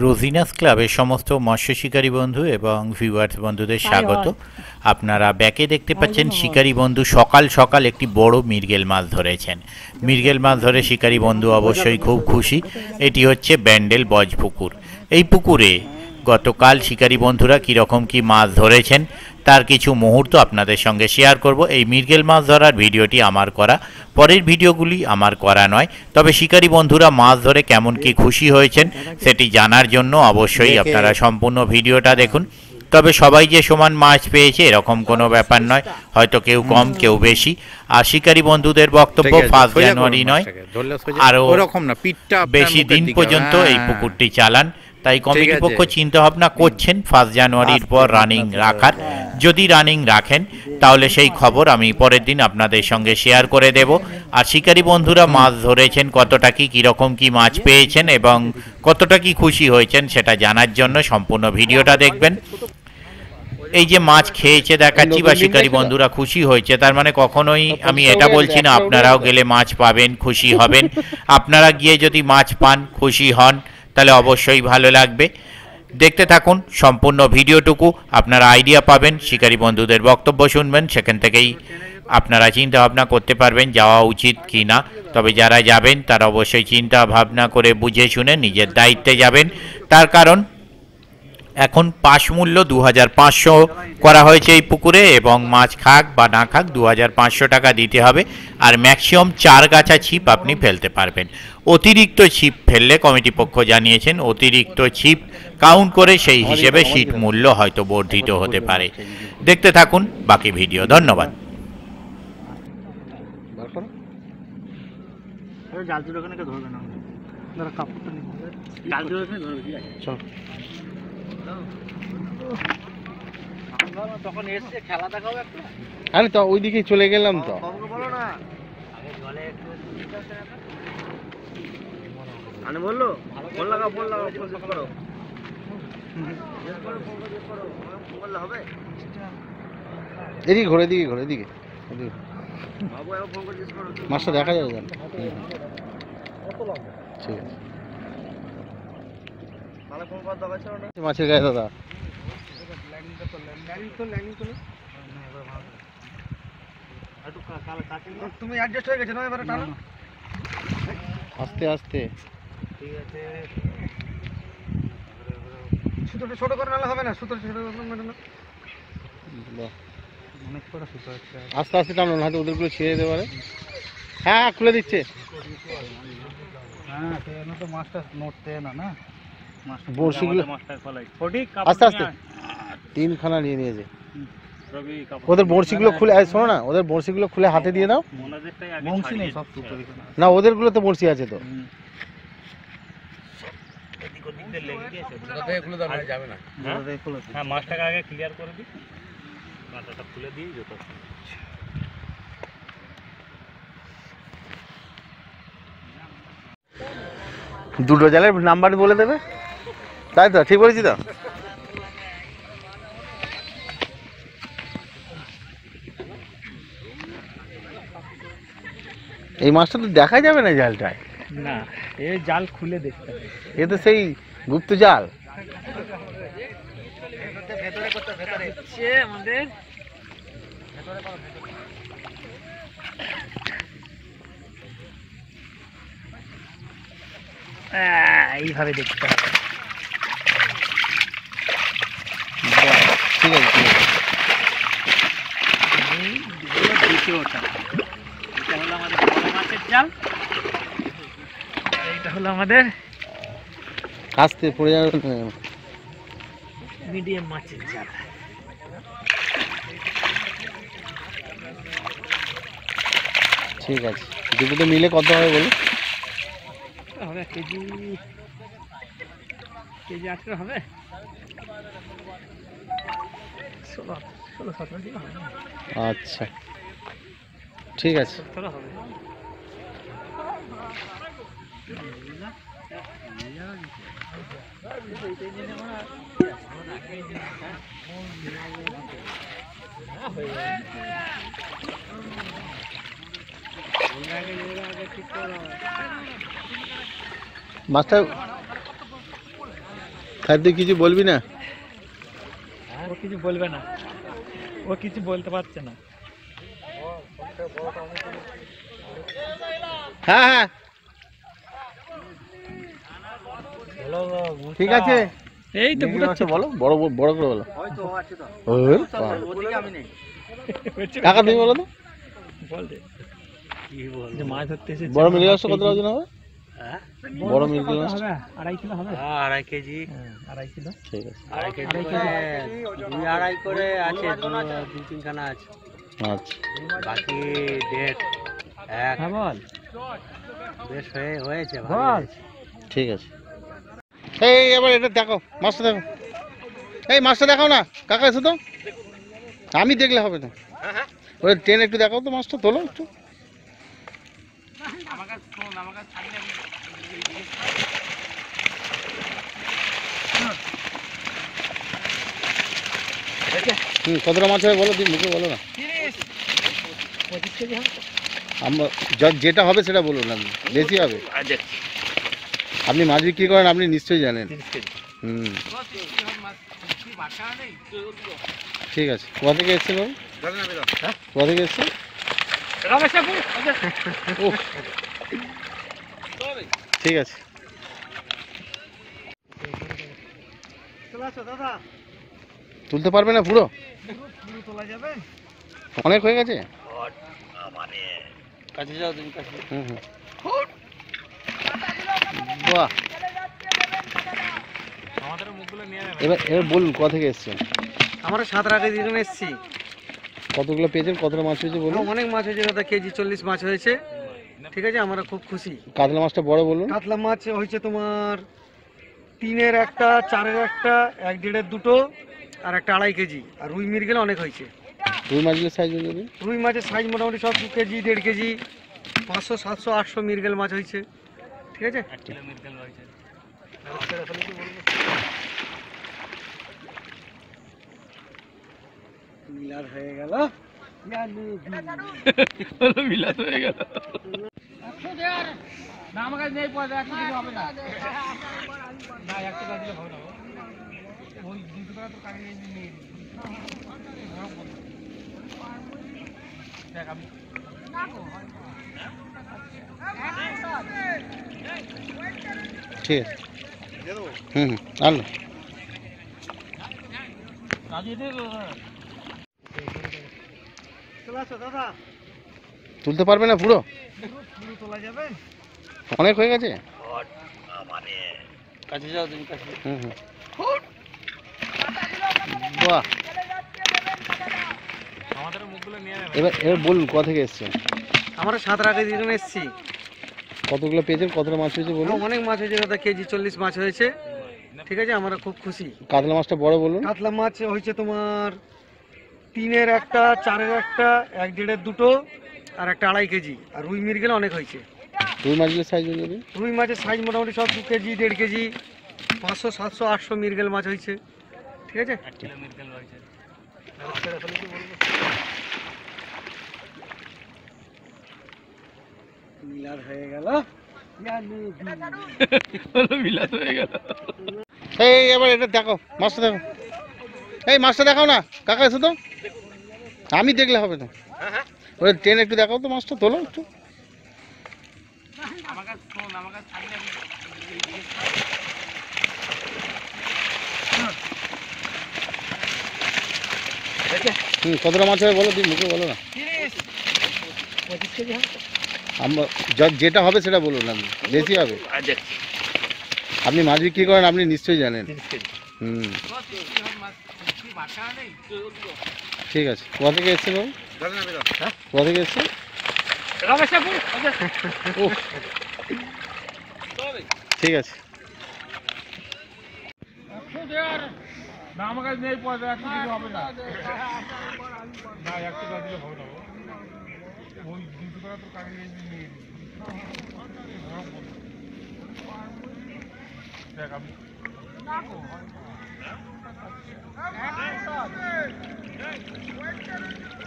রোজিনাস ক্লাবের সমস্ত মৎস্য শিকারী বন্ধু এবং ভিউয়ার্স বন্ধুদের স্বাগত। আপনারা ব্যাকে দেখতে পাচ্ছেন শিকারী বন্ধু সকাল সকাল একটি বড় মৃগেল মাছ ধরেছেন। মৃগেল মাছ ধরে শিকারী বন্ধু অবশ্যই খুব খুশি। এটি হচ্ছে ব্যান্ডেল বজ পুকুর। এই পুকুরে গতকাল শিকারী বন্ধুরা কীরকম কী মাছ ধরেছেন তার কিছু মুহূর্ত আপনাদের সঙ্গে শেয়ার করব। এই মৃগেল মাছ ধরার ভিডিওটি আমার করা, পরের ভিডিওগুলি আমার করা নয়। তবে শিকারী বন্ধুরা মাছ ধরে কেমন কি খুশি হয়েছেন সেটি জানার জন্য অবশ্যই আপনারা সম্পূর্ণ ভিডিওটা দেখুন। তবে সবাই যে সমান মাছ পেয়েছে এরকম কোনো ব্যাপার নয়, হয়তো কেউ কম কেউ বেশি। আর শিকারী বন্ধুদের বক্তব্য 1 জানুয়ারি নয়, আরও বেশি দিন পর্যন্ত এই পুকুরটি চালান। তাই কমিটি পক্ষ চিন্তা ভাবনা করছেন 1 জানুয়ারির পর রানিং রাখার। যদি রানিং রাখেন তাহলে সেই খবর আমি পরের দিন আপনাদের সঙ্গে শেয়ার করে দেব। আর শিকারী বন্ধুরা মাছ ধরেছেন কতটা কি কীরকম কি মাছ পেয়েছেন এবং কতটা কি খুশি হয়েছেন সেটা জানার জন্য সম্পূর্ণ ভিডিওটা দেখবেন। এই যে মাছ খেয়েছে দেখাচ্ছি বা শিকারী বন্ধুরা খুশি হয়েছে, তার মানে কখনোই আমি এটা বলছি না আপনারাও গেলে মাছ পাবেন খুশি হবেন। আপনারা গিয়ে যদি মাছ পান খুশি হন তাহলে অবশ্যই ভালো লাগবে। দেখতে থাকুন সম্পূর্ণ ভিডিওটুকু, আপনারা আইডিয়া পাবেন, শিকারী বন্ধুদের বক্তব্য শুনবেন, সেখান থেকেই আপনারা চিন্তা ভাবনা করতে পারবেন যাওয়া উচিত কি না। তবে যারা যাবেন তারা অবশ্যই চিন্তা ভাবনা করে বুঝে শুনে নিজের দায়িত্বে যাবেন। তার কারণ এখন পাস মূল্য 2500 করা হয়েছে এই পুকুরে, এবং মাছ খাক বা না খাক 2500 টাকা দিতে হবে। আর ম্যাক্সিমাম 4 গাছা ছিপ আপনি ফেলতে পারবেন। অতিরিক্ত ছিপ ফেললে কমিটি পক্ষ জানিয়েছেন অতিরিক্ত ছিপ কাউন্ট করে সেই হিসেবে সিট মূল্য হয়তো বর্ধিত হতে পারে। দেখতে থাকুন বাকি ভিডিও। ধন্যবাদ। তখন এসে খেলা দেখাবো একটা। আরে তো ওইদিকে চলে গেলাম তো। বলো না আনে বললো ফোন লাগাও ফোন করো বললে হবে। এদিকে ঘোরে এদিকে মাছটা দেখা যাবে জান। ঠিক আছে মাছের গায়ে দাদা তুমি অ্যাডজাস্ট হয়ে গেছে না এবারে টানো আস্তে আস্তে। ঠিক আছে সুতোটা ছোট করে নালে হবে না, সুতোটা ছোট করে না অনেক বড় সুতো আছে। আস্তে আস্তে টানো হয়তো ওদেরগুলো ছেড়ে দিতে পারে। হ্যাঁ খুলে দিচ্ছে। হ্যাঁ কেন তো মাছটা নড়তে না বড়শিগুলো আস্তে আস্তে 3খানা নিয়ে নিয়েছে। ওদের বড়শিগুলো খুলে শোনো না, ওদের বড়শিগুলো খুলে হাতে দিয়ে দাও। বংশী নেই সব সুতো না, ওদেরগুলো তো বড়শি আছে তো। মাছটাকে আগে ক্লিয়ার করে দিই, কাঁটাটা খুলে দিই যত। দুটো জালের নাম্বার বলে দেবে, তাই তো? ঠিক বলেছি তো? এই মাছটা তো দেখা যাবে না জালটায়। না এই জাল খুলে দেখতে হবে। এ তো সেই গুপ্ত জাল। আমাদের এইভাবে দেখতে হবে। ঠিক আছে দ্বিতীয়টা এটা হলো আমাদের বড় মাছের জাল, এইটা হলো আমাদের আস্তে পড়ে যাবে মিডিয়াম মাছের জাল। ঠিক আছে দুটোতে মিলে কত হবে বলো? হবে কেজি 8 হবে, 16-17 কিলো হবে। আচ্ছা ঠিক আছে। হবে মাছটা তুই কিছু বলবি না? ও কিছু বলবে না, ও কিছু বলতে পারছে না। হ্যাঁ হ্যাঁ ঠিক আছে। এই তো বলো, বড় বড় করে বলো। কাকা তুমি বলো তো। মাছ ধরতে এসেছে। বড় মৃগেল মাছটা কত ওজন হবে? বড় মৃগেল মাছ 2.5 কিলো হবে। 2.5 কেজি। 2.5 কিলো। ঠিক আছে। 2.5 কেজি করে 2.5 করে আছে, 2-3 খানা আছে। আচ্ছা বাকি 1.5 1 হ্যাঁ বল। বেশ হয়েছে বল। ভালো। ঠিক আছে। এই এবার এটা দেখো, মাছটা দেখো। এই মাছটা দেখাও না কাকা, এসো তো। আমি দেখলে হবে না। ওই ট্রেন একটু দেখাও তো, মাছটা তোলো একটু। কতটা মাছ হবে বলো, দিন মুখে বলো না। 25 কেজি হবে। আমরা যেটা হবে সেটা বলুন, আপনি বেশি হবে। আপনি মাছ বিক্রি করেন, আপনি নিশ্চয়ই জানেন। 30 কেজি। হুম ঠিক আছে। কোথা থেকে এসছেন বাবু? কোথা থেকে এসছেন? উফ, ঠিক আছে। তুলতে পারবে না পুরো? অনেক হয়ে গেছে। কাছে যাও তুমি, কাছে। হুম হুম বাহ। এবার এবার বলুন কোথা থেকে এসছেন? আমরা সাঁতরাতে দিন এসেছি। কতগুলো পেয়েছেন, কতটা মাছ হয়েছে বলুন? অনেক মাছ হয়েছে দাদা, কেজি 40 মাছ হয়েছে। ঠিক আছে, আমরা খুব খুশি। কাতলা মাছটা বড় বলুন। কাতলা মাছ হয়েছে তোমার 3-এর একটা, 4-এর একটা, 1-1.5-এর দুটো, আর একটা 2.5 কেজি। আর রুই মৃগেল অনেক হয়েছে। রুই মাছগুলোর সাইজ যদি? রুই মাছের সাইজ মোটামুটি সব 2 কেজি, 1.5 কেজি, 500, 700, 800 মৃগেল মাছ হয়েছে। ঠিক আছে। 1 কিলো মৃগেল হয়েছে। মিলাদ হয়ে গেল। মিলাদ হয়ে গেল। না আমার কাছে নেই পয়সা, 1 কেজি হবে না। না 1 টাকা দিলে হবে না। ওই 2 টাকা তো কাগজে নিয়ে দেখ আমি ঠিক আছে। হুম হুম আনো। দাদা তুলতে পারবে না পুরো? পুরো তোলা যাবে? অনেক হয়ে গেছে। কাছে যাও তুমি, কাছে। হুম হুম বাহ। এবার এবার বলুন কোথা থেকে এসছেন? আমরা সাঁতরাতে দিন এসেছি। কতগুলো পেয়েছেন, কতটা মাছ হয়েছে বলুন? অনেক মাছ হয়েছে দাদা, কেজি 40 মাছ হয়েছে। ঠিক আছে, আমরা খুব খুশি। কাতলা মাছটা বড় বলুন। কাতলা মাছ হয়েছে তোমার 3-এর একটা, 4-এর একটা, 1.5-এর দুটো, আর একটা 2.5 কেজি। আর রুই মৃগেল অনেক হয়েছে। রুই মাছগুলোর সাইজ যদি? রুই মাছের সাইজ মোটামুটি সব 2 কেজি, 1.5 কেজি, 500, 700, 800 মৃগেল মাছ হয়েছে। ঠিক আছে। 1 কিলো মৃগেল হয়েছে। মিলাদ হয়ে গেল। মিলাদ হয়ে গেল। এই এবার এটা দেখো, মাছটা দেখো। এই মাছটা দেখাও না কাকা, এসো তো। আমি দেখলে হবে না। ওই ট্রেন একটু দেখাও তো, মাছটা তোলো একটু। কতটা মাছ হবে বলো, দিন মুখে বলো না। 25 কেজি হবে। আমরা যেটা হবে সেটা বলুন, আপনি বেশি হবে। আপনি মাছ বিক্রি করেন, আপনি নিশ্চয়ই জানেন। 30 কেজি। হুম ঠিক আছে। কোথা থেকে এসছেন বাবু? কোথা থেকে এসছেন? উফ, ঠিক আছে। না আমার কাছে নেই পয়সা, 1 কেজি হবে না। না 1 টাকা দিলে হবে না। ওই 2 টাকা তো কাগজে নিয়ে দেখ আমি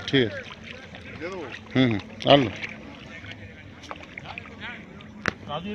ঠিক আছে। হুম হুম আনো। রাজি